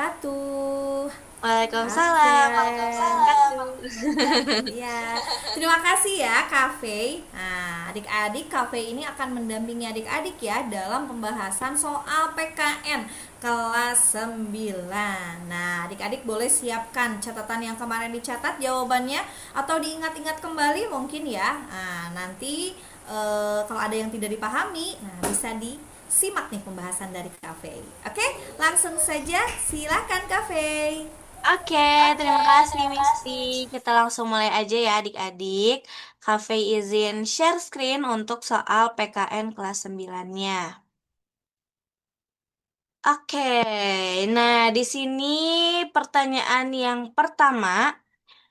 wabarakatuh. Waalaikumsalam warahmatullahi Oke. wabarakatuh. Ya, terima kasih ya Cafe. Nah, adik-adik Cafe ini akan mendampingi adik-adik ya dalam pembahasan soal PKN kelas 9. Nah, adik-adik boleh siapkan catatan yang kemarin dicatat jawabannya atau diingat-ingat kembali mungkin ya. Nah, nanti kalau ada yang tidak dipahami, nah bisa disimak nih pembahasan dari Cafe. Oke, langsung saja silakan Cafe. Oke, terima kasih Misti. Kita langsung mulai aja ya adik-adik. Cafe izin share screen untuk soal PKN kelas 9-nya. Oke, nah di sini pertanyaan yang pertama,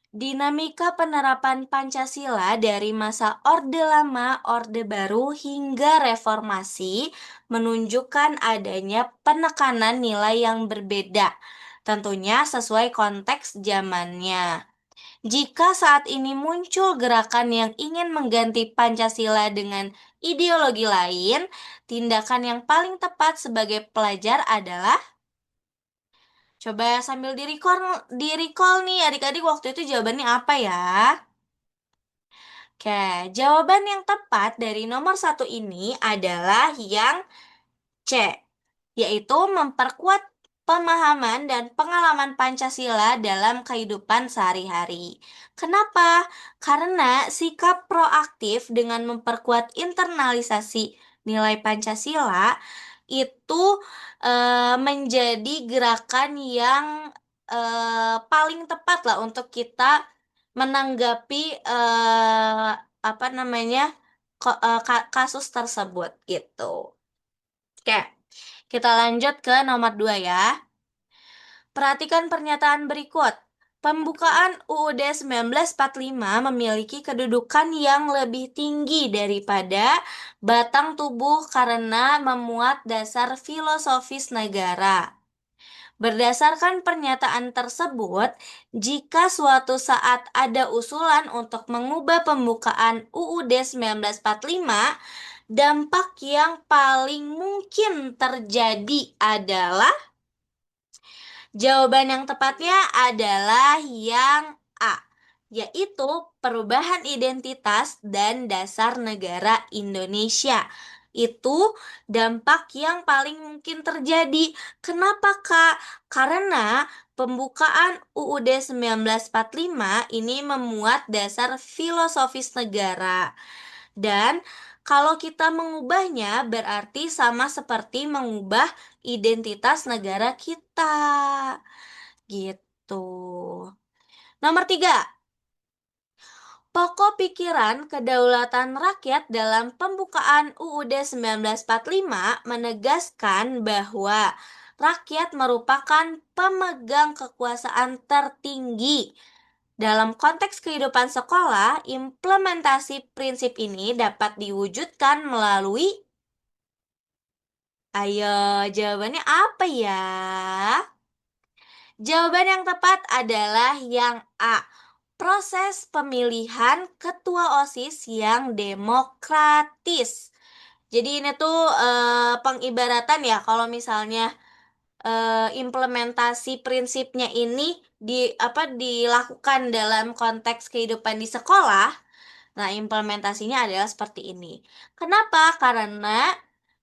dinamika penerapan Pancasila dari masa Orde Lama, Orde Baru hingga Reformasi menunjukkan adanya penekanan nilai yang berbeda, tentunya sesuai konteks zamannya. Jika saat ini muncul gerakan yang ingin mengganti Pancasila dengan ideologi lain, tindakan yang paling tepat sebagai pelajar adalah coba sambil di-recall nih adik-adik waktu itu jawabannya apa ya? Oke, jawaban yang tepat dari nomor satu ini adalah yang C, yaitu memperkuat pemahaman dan pengalaman Pancasila dalam kehidupan sehari-hari. Kenapa? Karena sikap proaktif dengan memperkuat internalisasi nilai Pancasila itu menjadi gerakan yang paling tepat lah untuk kita menanggapi apa namanya kasus tersebut gitu. Oke, kita lanjut ke nomor 2 ya. Perhatikan pernyataan berikut. Pembukaan UUD 1945 memiliki kedudukan yang lebih tinggi daripada batang tubuh karena memuat dasar filosofis negara. Berdasarkan pernyataan tersebut, jika suatu saat ada usulan untuk mengubah pembukaan UUD 1945, dampak yang paling mungkin terjadi adalah jawaban yang tepatnya adalah yang A, yaitu perubahan identitas dan dasar negara Indonesia. Itu dampak yang paling mungkin terjadi. Kenapa, Kak? Karena pembukaan UUD 1945 ini memuat dasar filosofis negara. Dan kalau kita mengubahnya berarti sama seperti mengubah identitas negara kita. Gitu. Nomor 3. Pokok pikiran kedaulatan rakyat dalam pembukaan UUD 1945 menegaskan bahwa rakyat merupakan pemegang kekuasaan tertinggi. Dalam konteks kehidupan sekolah, implementasi prinsip ini dapat diwujudkan melalui ayo, jawabannya apa ya? Jawaban yang tepat adalah yang A. Proses pemilihan ketua OSIS yang demokratis. Jadi ini tuh pengibaratan ya kalau misalnya implementasi prinsipnya ini dilakukan dalam konteks kehidupan di sekolah. Nah, implementasinya adalah seperti ini. Kenapa? Karena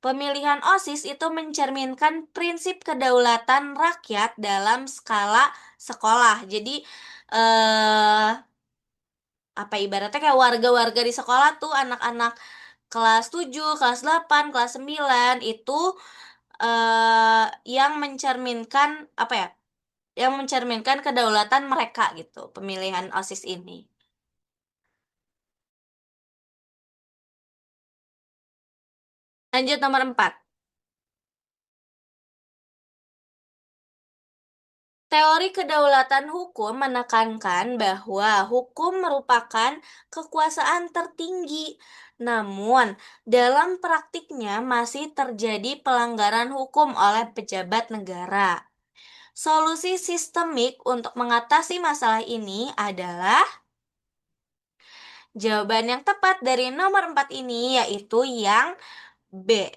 pemilihan OSIS itu mencerminkan prinsip kedaulatan rakyat dalam skala sekolah. Jadi ibaratnya kayak warga-warga di sekolah tuh anak-anak kelas 7, kelas 8, kelas 9 itu yang mencerminkan Yang mencerminkan kedaulatan mereka gitu, pemilihan OSIS ini. Lanjut nomor 4. Teori kedaulatan hukum menekankan bahwa hukum merupakan kekuasaan tertinggi. Namun, dalam praktiknya masih terjadi pelanggaran hukum oleh pejabat negara. Solusi sistemik untuk mengatasi masalah ini adalah jawaban yang tepat dari nomor 4 ini yaitu yang B.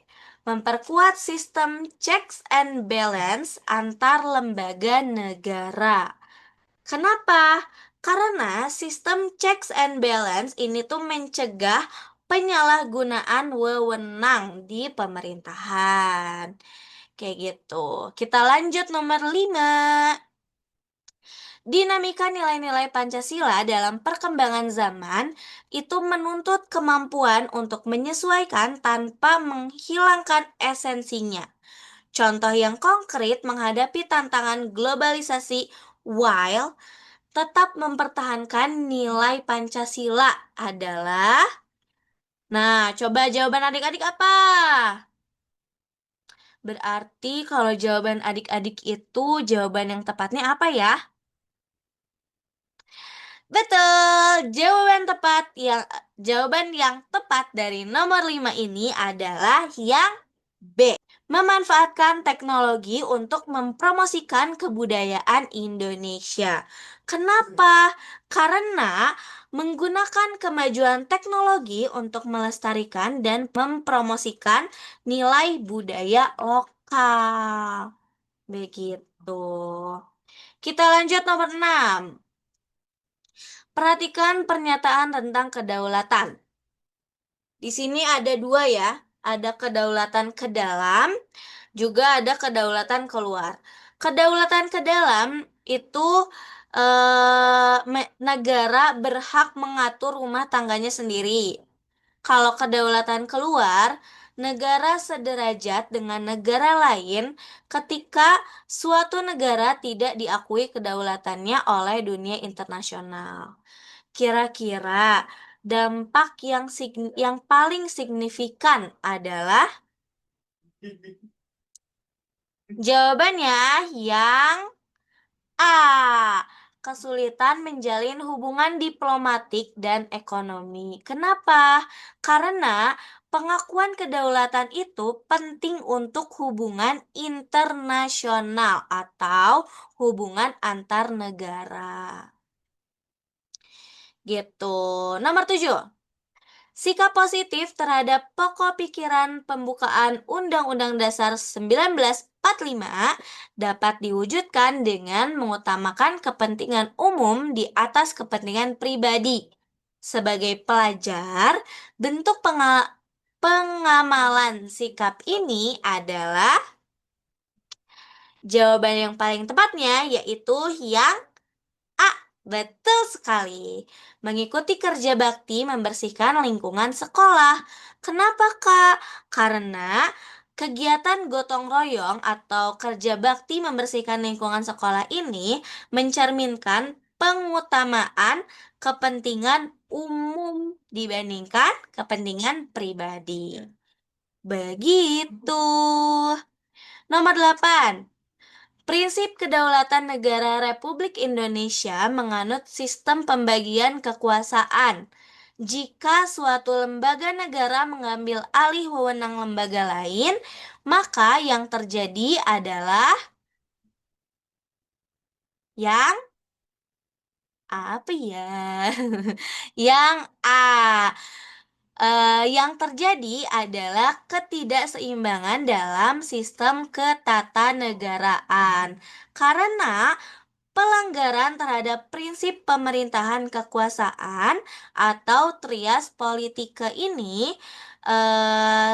memperkuat sistem checks and balance antar lembaga negara. Kenapa? Karena sistem checks and balance ini tuh mencegah penyalahgunaan wewenang di pemerintahan. Kayak gitu. Kita lanjut nomor 5. Dinamika nilai-nilai Pancasila dalam perkembangan zaman itu menuntut kemampuan untuk menyesuaikan tanpa menghilangkan esensinya. Contoh yang konkret menghadapi tantangan globalisasi while tetap mempertahankan nilai Pancasila adalah. Nah, coba jawaban adik-adik apa? Berarti kalau jawaban adik-adik itu jawaban yang tepatnya apa ya? Betul, jawaban yang tepat dari nomor 5 ini adalah yang B. Memanfaatkan teknologi untuk mempromosikan kebudayaan Indonesia. Kenapa? Karena menggunakan kemajuan teknologi untuk melestarikan dan mempromosikan nilai budaya lokal. Begitu. Kita lanjut nomor 6. Perhatikan pernyataan tentang kedaulatan. Di sini ada dua ya, ada kedaulatan ke dalam, juga ada kedaulatan keluar. Kedaulatan ke dalam itu negara berhak mengatur rumah tangganya sendiri. Kalau kedaulatan keluar, negara sederajat dengan negara lain ketika suatu negara tidak diakui kedaulatannya oleh dunia internasional. Kira-kira dampak yang paling signifikan adalah jawabannya yang A. Kesulitan menjalin hubungan diplomatik dan ekonomi. Kenapa? Karena pengakuan kedaulatan itu penting untuk hubungan internasional atau hubungan antar negara. Gitu. Nomor 7. Sikap positif terhadap pokok pikiran pembukaan Undang-Undang Dasar 1945 dapat diwujudkan dengan mengutamakan kepentingan umum di atas kepentingan pribadi. Sebagai pelajar, bentuk pengamalan sikap ini adalah jawaban yang paling tepatnya yaitu yang A. Betul sekali. Mengikuti kerja bakti membersihkan lingkungan sekolah. Kenapa, Kak? Karena kegiatan gotong royong atau kerja bakti membersihkan lingkungan sekolah ini mencerminkan pengutamaan kepentingan umum dibandingkan kepentingan pribadi. Begitu. Nomor 8. Prinsip kedaulatan negara Republik Indonesia menganut sistem pembagian kekuasaan. Jika suatu lembaga negara mengambil alih wewenang lembaga lain, maka yang terjadi adalah yang apa ya? Yang A. Yang terjadi adalah ketidakseimbangan dalam sistem ketatanegaraan. Karena pelanggaran terhadap prinsip pemerintahan kekuasaan atau trias politika ini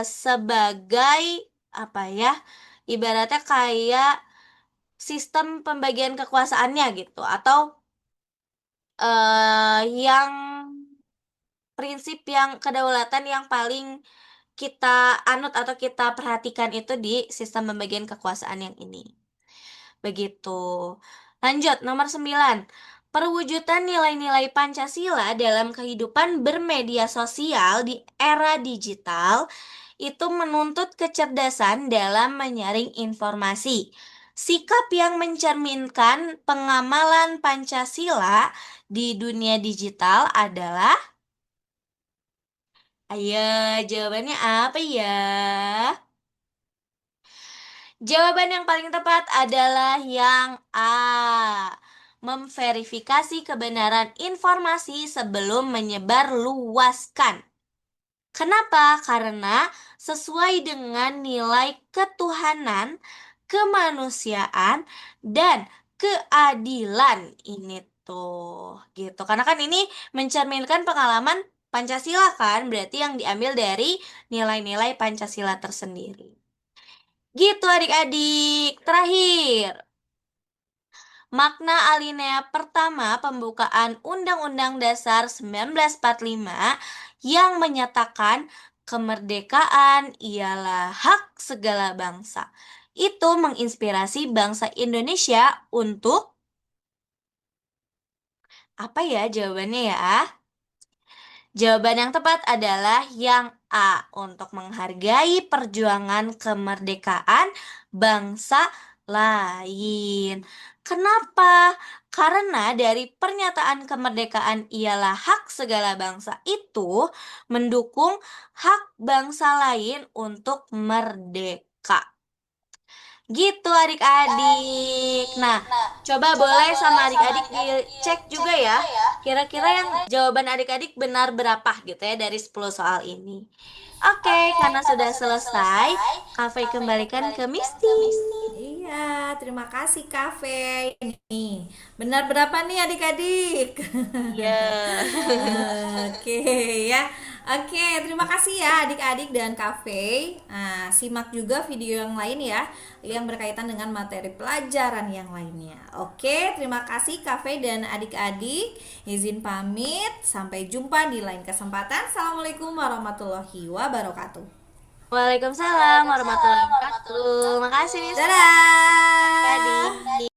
sebagai apa ya? Ibaratnya kayak sistem pembagian kekuasaannya gitu atau yang prinsip yang kedaulatan yang paling kita anut atau kita perhatikan itu di sistem pembagian kekuasaan yang ini. Begitu. Lanjut, nomor 9. Perwujudan nilai-nilai Pancasila dalam kehidupan bermedia sosial di era digital itu menuntut kecerdasan dalam menyaring informasi. Sikap yang mencerminkan pengamalan Pancasila di dunia digital adalah. Ayo, jawabannya apa ya? Jawaban yang paling tepat adalah yang A. Memverifikasi kebenaran informasi sebelum menyebar luaskan. Kenapa? Karena sesuai dengan nilai ketuhanan, kemanusiaan, dan keadilan ini tuh, gitu. Karena kan ini mencerminkan pengalaman Pancasila kan, berarti yang diambil dari nilai-nilai Pancasila tersendiri. Gitu adik-adik. Terakhir, makna alinea pertama pembukaan Undang-Undang Dasar 1945 yang menyatakan kemerdekaan ialah hak segala bangsa. Itu menginspirasi bangsa Indonesia untuk apa ya jawabannya ya? Jawaban yang tepat adalah yang A, untuk menghargai perjuangan kemerdekaan bangsa lain. Kenapa? Karena dari pernyataan kemerdekaan ialah hak segala bangsa itu mendukung hak bangsa lain untuk merdeka. Gitu adik-adik. Nah, coba boleh sama adik-adik dicek juga ya. Kira-kira yang jawaban adik-adik benar berapa gitu ya dari 10 soal ini. Oke, karena sudah selesai, Kafe kembalikan ke Misty. Iya, terima kasih Cafe. Ini benar berapa nih adik-adik? Iya. Oke ya. Oke, terima kasih ya adik-adik dan Cafe. Nah, simak juga video yang lain ya yang berkaitan dengan materi pelajaran yang lainnya. Oke, terima kasih Cafe dan adik-adik. Izin pamit, sampai jumpa di lain kesempatan. Assalamualaikum warahmatullahi wabarakatuh. Waalaikumsalam warahmatullahi wabarakatuh. Makasih Misty. Dadah. Adik.